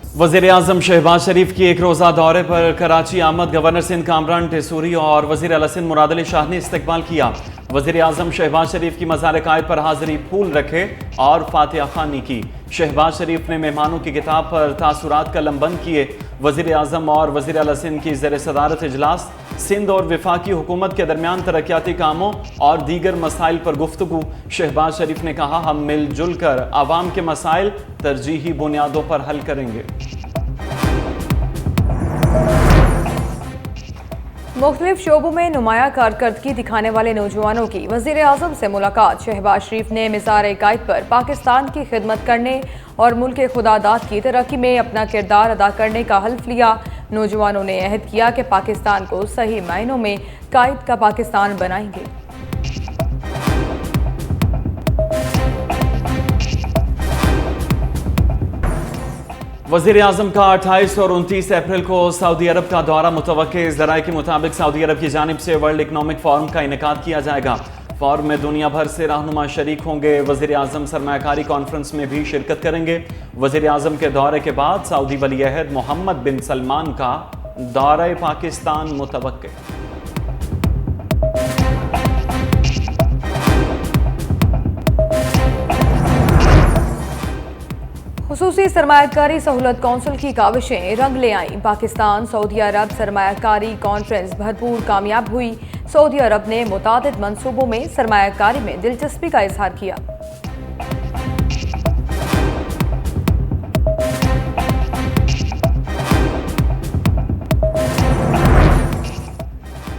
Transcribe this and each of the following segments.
वज़ीर-ए-आज़म शहबाज शरीफ की एक रोज़ा दौरे पर कराची आमद गवर्नर सिंध कामरान टेसूरी और वज़ीर आला सिंध मुराद अली शाह ने इस्तकबाल किया। वज़ीर-ए-आज़म शहबाज शरीफ की मज़ार कायद पर हाज़िरी फूल रखे और फातिहा ख़्वानी की। शहबाज शरीफ ने मेहमानों की किताब पर तासुरात कलमबंद किए। वज़ीर-ए-आज़म और वज़ीर आला सिंध की ज़ेर सदारत इजलास सिंध और वफाकी हुकूमत के दरमियान तरक्याती कामों और दीगर मसाइल पर गुफ्तगू। शहबाज शरीफ ने कहा, हम मिलजुल कर आवाम के मसाइल तरजीही बुनियादों पर हल करेंगे। मुख्तलिफ शोबों में नुमाया कारकर्दगी दिखाने वाले नौजवानों की वज़ीर-ए-आज़म से मुलाकात। शहबाज शरीफ ने मिज़ार कायद पर पाकिस्तान की खिदमत करने और मुल्क खुदादाद की तरक्की में अपना किरदार अदा करने का हल्फ लिया। नौजवानों ने अहद किया कि पाकिस्तान को सही मायनों में कायद का पाकिस्तान बनाएंगे। वज़ीर-ए-आज़म का 28 और 29 अप्रैल को सऊदी अरब का दौरा मुतवक्के। ज़राए के मुताबिक सऊदी अरब की जानिब से वर्ल्ड इकनॉमिक फोरम का इनेकाद किया जाएगा। फोरम में दुनिया भर से रहनुमा शरीक होंगे। वज़ीर-ए-आज़म सरमायाकारी कॉन्फ्रेंस में भी शिरकत करेंगे। वज़ीर-ए-आज़म के दौरे के बाद सऊदी वली अहद मोहम्मद बिन सलमान का दौरा पाकिस्तान मुतवक्के। खुसूसी सरमायाकारी सहूलत कौंसिल की काविशें रंग ले आईं। पाकिस्तान सऊदी अरब सरमायाकारी कॉन्फ्रेंस भरपूर कामयाब हुई। सऊदी अरब ने मुतादिद मंसूबों में सरमायाकारी में दिलचस्पी का इजहार किया।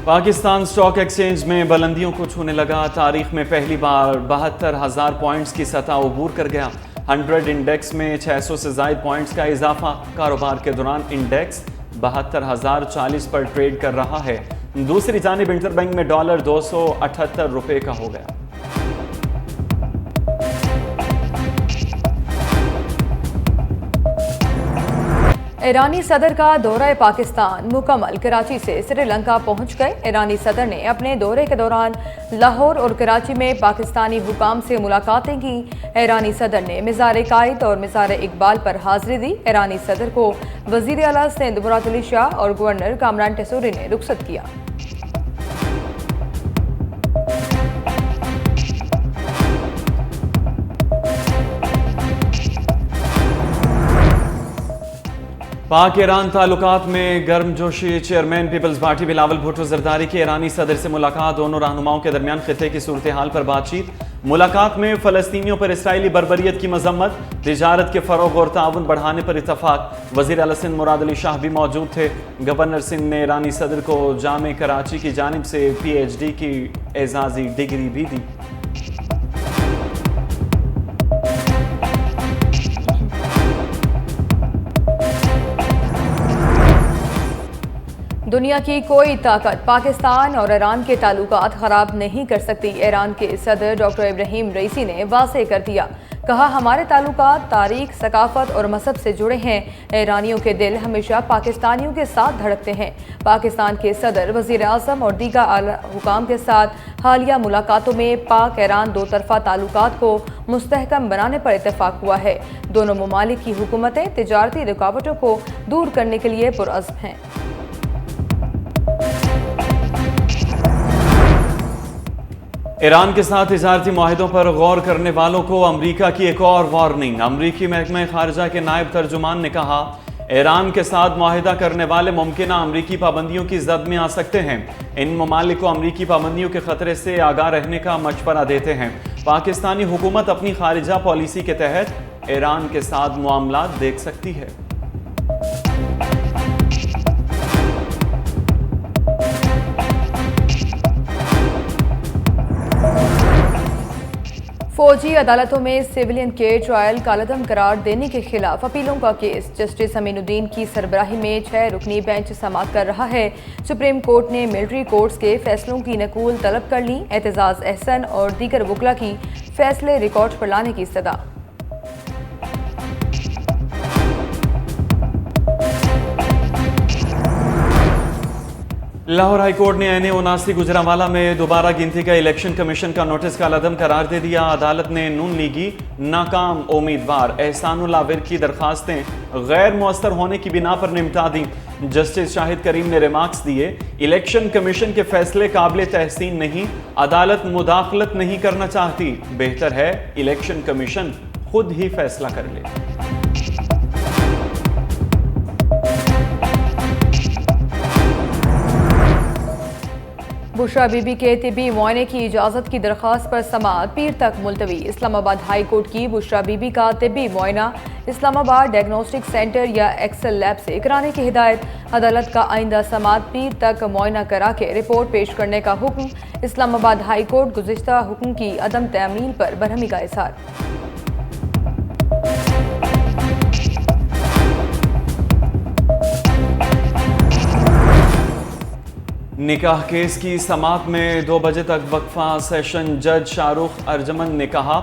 पाकिस्तान स्टॉक एक्सचेंज में बुलंदियों को छूने लगा। तारीख में पहली बार 72,000 पॉइंट्स की सतह अबूर कर गया। 100 इंडेक्स में 600 से ज़ायद पॉइंट्स का इजाफा। कारोबार के दौरान इंडेक्स 72,040 पर ट्रेड कर रहा है। दूसरी जानिब इंटरबैंक में डॉलर 278 रुपए का हो गया। ईरानी सदर का दौरा पाकिस्तान मुकम्मल। कराची से श्रीलंका पहुंच गए। ईरानी सदर ने अपने दौरे के दौरान लाहौर और कराची में पाकिस्तानी हुकाम से मुलाकातें की। ईरानी सदर ने मिज़ार कायद और मिज़ार इकबाल पर हाजिरी दी। ईरानी सदर को वज़ीर आला सिंध मुराद अली शाह और गवर्नर कामरान टेसूरी ने रुखसत किया। पाक ईरान ताल्लुकात में गर्मजोशी। चेयरमैन पीपल्स पार्टी बिलावल भुट्टो जरदारी की ईरानी सदर से मुलाकात। दोनों रहनुमाओं के दरमियान खिते की सूरत हाल पर बातचीत। मुलाकात में फ़लस्तीनियों पर इसराइली बर्बरियत की मजम्मत, तिजारत के फ़रोग और ताउन बढ़ाने पर इतफाक। वज़ीर आला सिंध मुराद अली शाह भी मौजूद थे। गवर्नर सिंध ने ईरानी सदर को जामे कराची की जानिब से PhD की एजाज़ी डिग्री भी दी। दुनिया की कोई ताकत पाकिस्तान और ईरान के ताल्लुकात ख़राब नहीं कर सकती। ईरान के सदर डॉक्टर इब्राहिम रईसी ने वाज़ेह कर दिया। कहा, हमारे ताल्लुकात तारीख, सकाफत और मजहब से जुड़े हैं। ईरानियों के दिल हमेशा पाकिस्तानियों के साथ धड़कते हैं। पाकिस्तान के सदर, वज़ीर-ए-आज़म और दीगर आला हुकाम के साथ हालिया मुलाकातों में पाक ईरान दो तरफ़ा ताल्लुकात को मुस्तहकम बनाने पर इत्तेफाक हुआ है। दोनों ममालिक की हुकूमतें तिजारती रुकावटों को दूर करने के लिए पुरअज़्म हैं। ईरान के साथ तिजारती मुआहिदों पर गौर करने वालों को अमरीका की एक और वार्निंग। अमरीकी महकमा खारजा के नायब तर्जुमान ने कहा, ईरान के साथ मुआहिदा करने वाले मुमकिन अमरीकी पाबंदियों की जद में आ सकते हैं। इन ममालिक को अमरीकी पाबंदियों के खतरे से आगाह रहने का मशवरा देते हैं। पाकिस्तानी हुकूमत अपनी खारिजा पॉलिसी के तहत ईरान के साथ मामलात देख सकती है। फौजी अदालतों में सिविलियन के ट्रायल कालअदम करार देने के खिलाफ अपीलों का केस जस्टिस अमीनुद्दीन की सरबराही में 6 रुकनी बेंच समाअत कर रहा है। सुप्रीम कोर्ट ने मिलिट्री कोर्ट्स के फैसलों की नकूल तलब कर ली। एतजाज अहसन और दीगर वकला की फैसले रिकॉर्ड पर लाने की इस्तदा। लाहौर हाईकोर्ट ने एन-ए-79 गुजरांवाला में दोबारा गिनती का इलेक्शन कमीशन का नोटिस कालादम करार दे दिया। अदालत ने नून लीगी नाकाम उम्मीदवार एहसानुल आविर की दरखास्तें गैर मुअस्सर होने की बिना पर निपटा दी। जस्टिस शाहिद करीम ने रिमार्क्स दिए, इलेक्शन कमीशन के फैसले काबिल तहसीन नहीं, अदालत मुदाखलत नहीं करना चाहती, बेहतर है इलेक्शन कमीशन खुद ही फैसला कर ले। बुशरा बीबी के तिब्बी मुआयने की इजाज़त की दरख्वास्त पर समाअत पीर तक मुलतवी। इस्लामाबाद हाई कोर्ट की बुशरा बीबी का तिब्बी मुआयना इस्लामाबाद डायग्नोस्टिक सेंटर या एक्सेल लैब से कराने की हिदायत। अदालत का आइंदा समाअत पीर तक मुआयना करा के रिपोर्ट पेश करने का हुक्म। इस्लामाबाद हाई कोर्ट गुज़िश्ता हुक्म की अदम तमील पर बरहमी का इज़हार। निकाह केस की समाअत में 2 बजे तक वक्फा। सेशन जज शाहरुख अर्जमन ने कहा,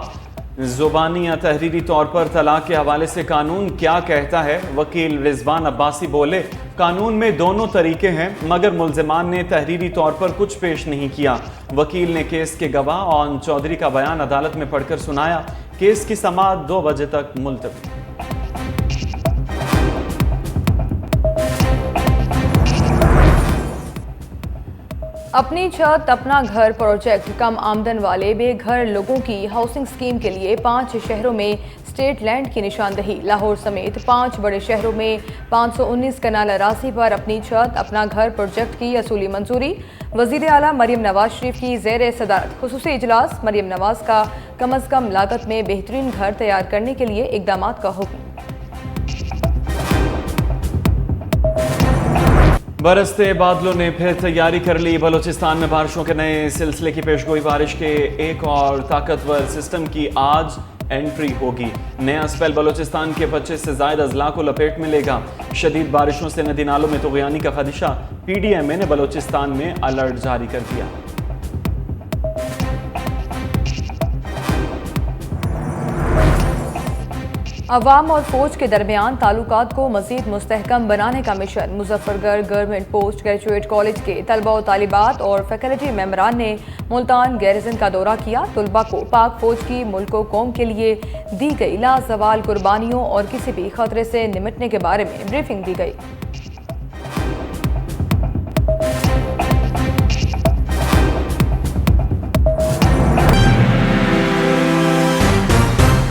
जुबानी या तहरीरी तौर पर तलाक के हवाले से कानून क्या कहता है। वकील रिजवान अब्बासी बोले, कानून में दोनों तरीके हैं मगर मुल्जिमान ने तहरीरी तौर पर कुछ पेश नहीं किया। वकील ने केस के गवाह और चौधरी का बयान अदालत में पढ़कर सुनाया। केस की समाअत 2 बजे तक मुलतवी। अपनी छत अपना घर प्रोजेक्ट कम आमदन वाले बेघर लोगों की हाउसिंग स्कीम के लिए 5 शहरों में स्टेट लैंड की निशानदही। लाहौर समेत 5 बड़े शहरों में 519 कनाल अराजी पर अपनी छत अपना घर प्रोजेक्ट की असूली मंजूरी। वज़ीर आला मरियम नवाज शरीफ की ज़ेर सदारत खुसूसी इजलास। मरियम नवाज का कम अज़ कम लागत में बेहतरीन घर तैयार करने के लिए इक़दाम का हुक्म। बरसते बादलों ने फिर तैयारी कर ली। बलूचिस्तान में बारिशों के नए सिलसिले की पेशगोई। बारिश के एक और ताकतवर सिस्टम की आज एंट्री होगी। नया स्पेल बलूचिस्तान के 25 से ज़ायद अजला को लपेट में लेगा। शदीद बारिशों से नदी नालों में तुग़यानी का खदशा। PDMA ने बलूचिस्तान में अलर्ट जारी कर दिया। अवाम और फौज के दरमियान ताल्लुकात को मज़ीद मुस्तहकम बनाने का mission. Muzaffargarh government post graduate college के तलबा व तालिबात और फैकल्टी मेंबरान ने मुल्तान गैरिजन का दौरा किया। तलबा को पाक फौज की मुल्क व कौम के लिए दी गई लाजवाल कुर्बानियों और किसी भी खतरे से निपटने के बारे में ब्रीफिंग दी गई।